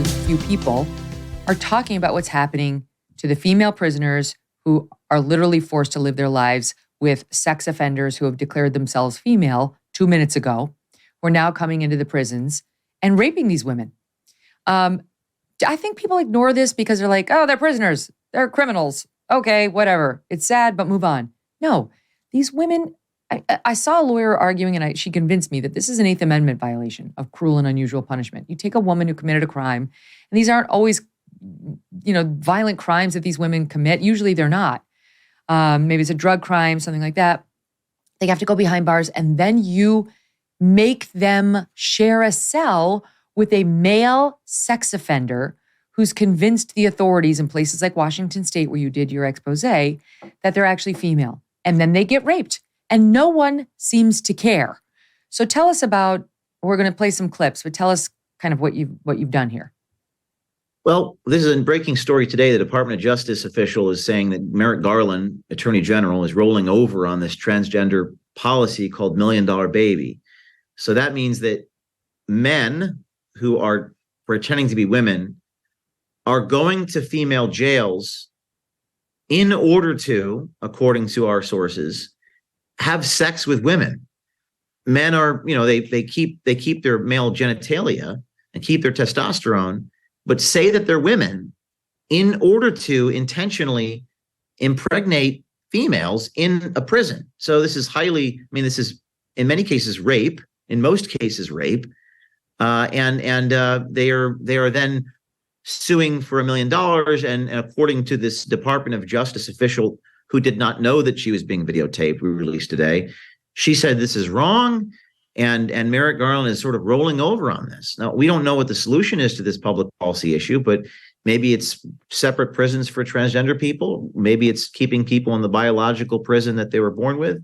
few people are talking about what's happening to the female prisoners who are literally forced to live their lives with sex offenders who have declared themselves female 2 minutes ago, who are now coming into the prisons and raping these women. I think people ignore this because they're like, oh, they're prisoners. They're criminals. Okay, whatever. It's sad, but move on. No, these women, I saw a lawyer arguing and she convinced me that this is an Eighth Amendment violation of cruel and unusual punishment. You take a woman who committed a crime, and these aren't always, violent crimes that these women commit. Usually they're not. Maybe it's a drug crime, something like that. They have to go behind bars, and then you make them share a cell with a male sex offender who's convinced the authorities in places like Washington State, where you did your expose, that they're actually female. And then they get raped, and no one seems to care. So tell us about, we're going to play some clips, but tell us kind of what you've done here. Well, this is a breaking story today. The Department of Justice official is saying that Merrick Garland, Attorney General, is rolling over on this transgender policy called $1 Million Baby. So that means that men who are pretending to be women are going to female jails in order to, according to our sources, have sex with women. Men are, they keep their male genitalia and keep their testosterone, but say that they're women in order to intentionally impregnate females in a prison. So this is this is in many cases rape, in most cases rape, and they are then suing for $1 million. And according to this Department of Justice official who did not know that she was being videotaped, we released today, she said this is wrong. And Merrick Garland is sort of rolling over on this. Now, we don't know what the solution is to this public policy issue, but maybe it's separate prisons for transgender people. Maybe it's keeping people in the biological prison that they were born with.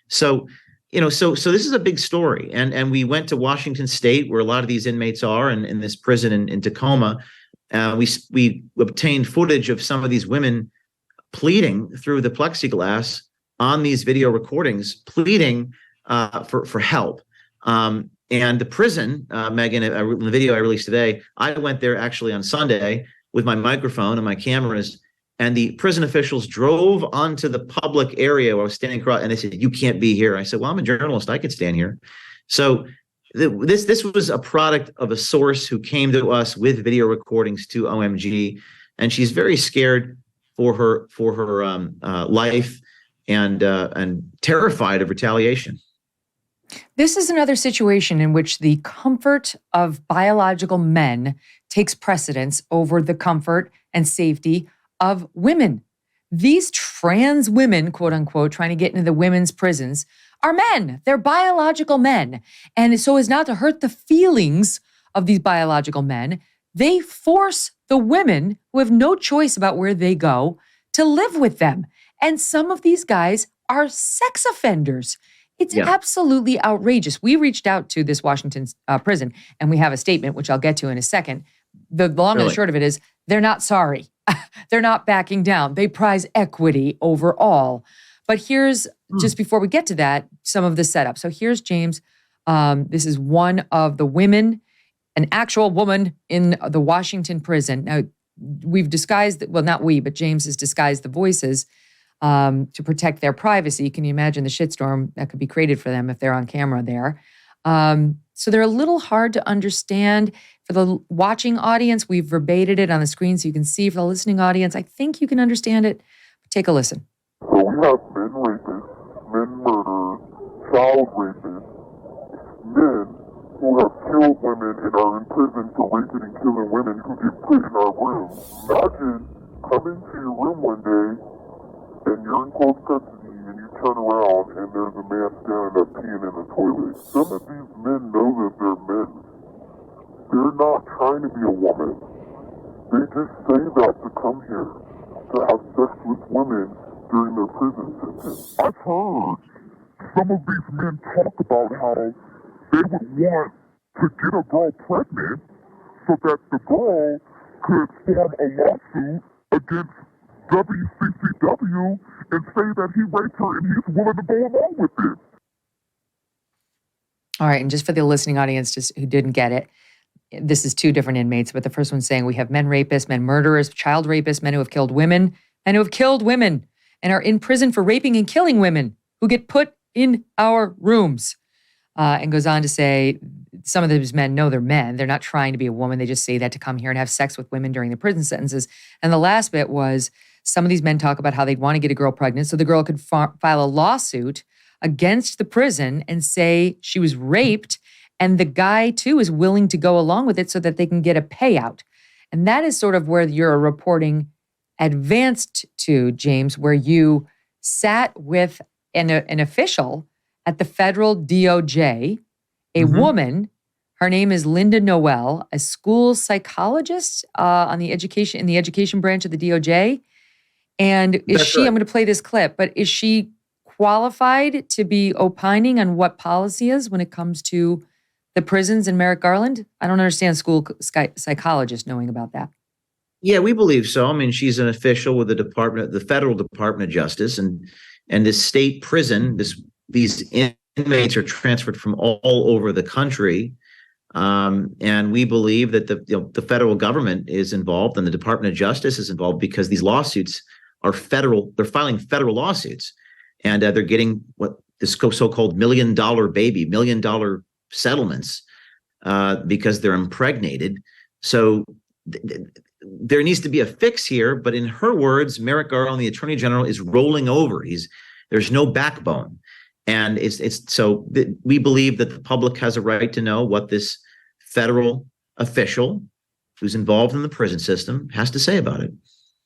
So this is a big story. And we went to Washington State, where a lot of these inmates are, and in this prison in Tacoma. We obtained footage of some of these women pleading through the plexiglass on these video recordings, pleading for help. And the prison, Megyn, in the video I released today, I went there actually on Sunday with my microphone and my cameras, and the prison officials drove onto the public area where I was standing across, and they said, "You can't be here." I said, "Well, I'm a journalist. I could stand here." So this was a product of a source who came to us with video recordings to OMG, and she's very scared for her life and terrified of retaliation. This is another situation in which the comfort of biological men takes precedence over the comfort and safety of women. These trans women, quote unquote, trying to get into the women's prisons are men. They're biological men. And so as not to hurt the feelings of these biological men, they force the women who have no choice about where they go to live with them. And some of these guys are sex offenders. It's absolutely outrageous. We reached out to this Washington prison, and we have a statement, which I'll get to in a second. The long and the short of it is they're not sorry. They're not backing down. They prize equity over all. But here's, just before we get to that, some of the setup. So here's James. This is one of the women, an actual woman in the Washington prison. Now, we've disguised, well, not we, but James has disguised the voices to protect their privacy. Can you imagine the shitstorm that could be created for them if they're on camera there? So they're a little hard to understand. For the watching audience, we've verbated it on the screen so you can see. For the listening audience, I think you can understand it. Take a listen. So we have men rapists, men murderers, child rapists, men who have killed women and are in prison for raping and killing women who get put in our room. Imagine coming to your room one day and you're in close custody and you turn around and there's a man standing up peeing in the toilet. Some of these men know that they're men. They're not trying to be a woman. They just say that to come here, to have sex with women during their prison sentence. I've heard some of these men talk about how they would want to get a girl pregnant so that the girl could form a lawsuit against WCCW and say that he raped her and he's willing to go along with it. All right, and just for the listening audience just who didn't get it, this is two different inmates, but the first one's saying we have men rapists, men murderers, child rapists, men who have killed women, and who have killed women and are in prison for raping and killing women who get put in our rooms. And goes on to say some of these men know they're men. They're not trying to be a woman. They just say that to come here and have sex with women during their prison sentences. And the last bit was some of these men talk about how they'd want to get a girl pregnant so the girl could file a lawsuit against the prison and say she was raped. And the guy, too, is willing to go along with it so that they can get a payout. And that is sort of where you're reporting advanced to, James, where you sat with an official at the federal DOJ, a woman. Her name is Linda Noel, a school psychologist in the education branch of the DOJ. And is she, I'm going to play this clip, but is she qualified to be opining on what policy is when it comes to the prisons in Merrick Garland? I don't understand school psychologists knowing about that. Yeah, we believe so. I mean, she's an official with the federal Department of Justice, and this state prison. These inmates are transferred from all over the country, and we believe that the federal government is involved and the Department of Justice is involved because these lawsuits are federal. They're filing federal lawsuits, and they're getting what this so-called $1 million settlements because they're impregnated. So there needs to be a fix here. But in her words, Merrick Garland, the Attorney General, is rolling over. There's no backbone. And we believe that the public has a right to know what this federal official who's involved in the prison system has to say about it.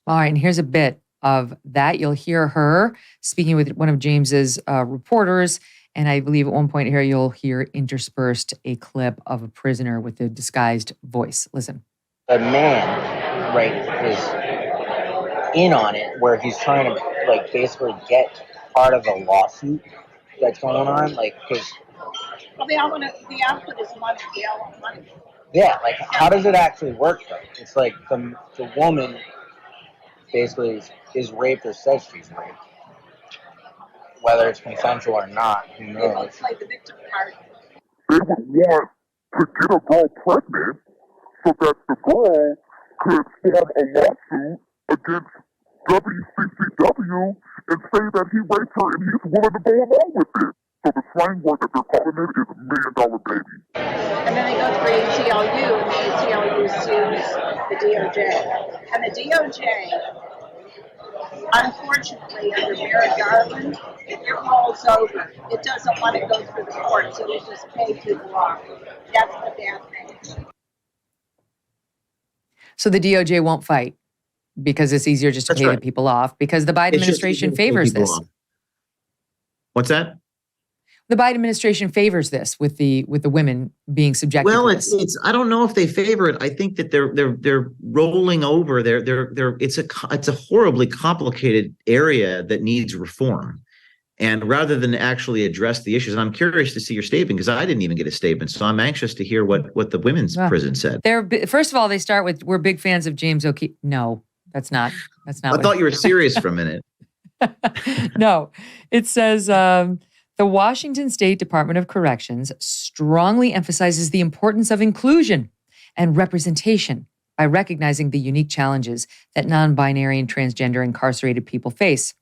All right, and here's a bit of that. You'll hear her speaking with one of James's reporters, and I believe at one point here you'll hear interspersed a clip of a prisoner with a disguised voice. Listen. A man, right, is in on it where he's trying to basically get part of a lawsuit that's going on, because the output is money. They all want money. Yeah, how does it actually work though? It's like the woman basically is raped or says she's raped, whether it's consensual or not. Who knows? They both play the victim card. They would want to get a girl pregnant so that the girl could form a lawsuit against WCCW and say that he raped her and he's willing to go along with it. So the slang word that they're calling it is $1 million baby. And then they go through ACLU, and the ACLU sues the DOJ. And the DOJ, unfortunately, under Merrick Garland, it rolls over. It doesn't want to go through the court, so they just pay people off. That's the bad thing. So the DOJ won't fight because it's easier just to pay the people off because the Biden administration favors this. What's that? The Biden administration favors this with the women being subjected to this. Well, it's I don't know if they favor it. I think that they're rolling over. It's a horribly complicated area that needs reform. And rather than actually address the issues, and I'm curious to see your statement because I didn't even get a statement. So I'm anxious to hear what the women's prison said. First of all, they start with, we're big fans of James O'Keefe. No, that's not. I thought you were serious for a minute. No, it says, the Washington State Department of Corrections strongly emphasizes the importance of inclusion and representation by recognizing the unique challenges that non-binary and transgender incarcerated people face.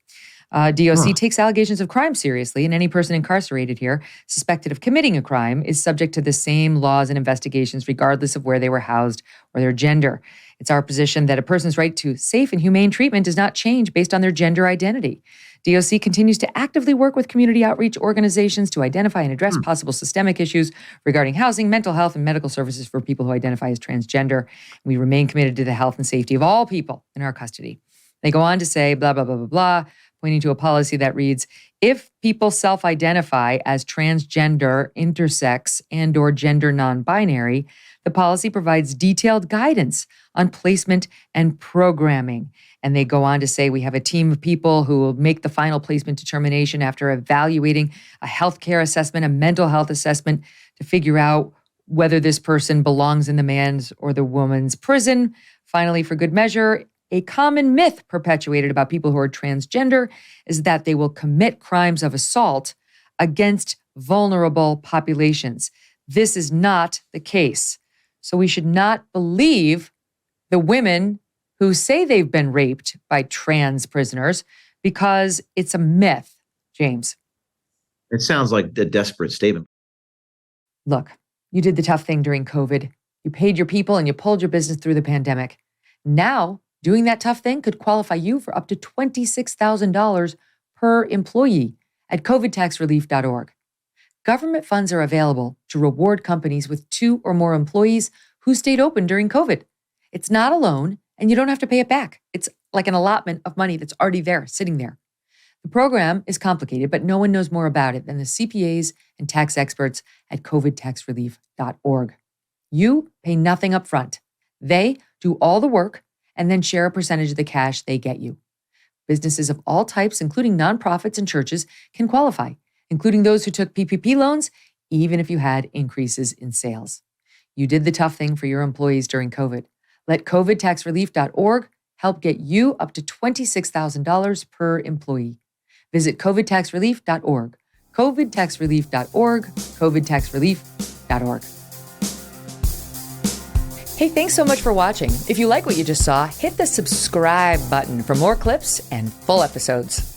DOC takes allegations of crime seriously, and any person incarcerated here suspected of committing a crime is subject to the same laws and investigations regardless of where they were housed or their gender. It's our position that a person's right to safe and humane treatment does not change based on their gender identity. DOC continues to actively work with community outreach organizations to identify and address possible systemic issues regarding housing, mental health, and medical services for people who identify as transgender. We remain committed to the health and safety of all people in our custody. They go on to say, blah, blah, blah, blah, blah, pointing to a policy that reads, if people self-identify as transgender, intersex, and or gender non-binary, the policy provides detailed guidance on placement and programming. And they go on to say we have a team of people who will make the final placement determination after evaluating a healthcare assessment, a mental health assessment to figure out whether this person belongs in the man's or the woman's prison. Finally, for good measure, a common myth perpetuated about people who are transgender is that they will commit crimes of assault against vulnerable populations. This is not the case. So we should not believe the women who say they've been raped by trans prisoners because it's a myth, James. It sounds like a desperate statement. Look, you did the tough thing during COVID. You paid your people and you pulled your business through the pandemic. Now, doing that tough thing could qualify you for up to $26,000 per employee at covidtaxrelief.org. Government funds are available to reward companies with 2 or more employees who stayed open during COVID. It's not a loan, and you don't have to pay it back. It's like an allotment of money that's already there, sitting there. The program is complicated, but no one knows more about it than the CPAs and tax experts at covidtaxrelief.org. You pay nothing up front. They do all the work and then share a percentage of the cash they get you. Businesses of all types, including nonprofits and churches, can qualify, including those who took PPP loans, even if you had increases in sales. You did the tough thing for your employees during COVID. Let covidtaxrelief.org help get you up to $26,000 per employee. Visit covidtaxrelief.org. covidtaxrelief.org. covidtaxrelief.org. Hey, thanks so much for watching. If you like what you just saw, hit the subscribe button for more clips and full episodes.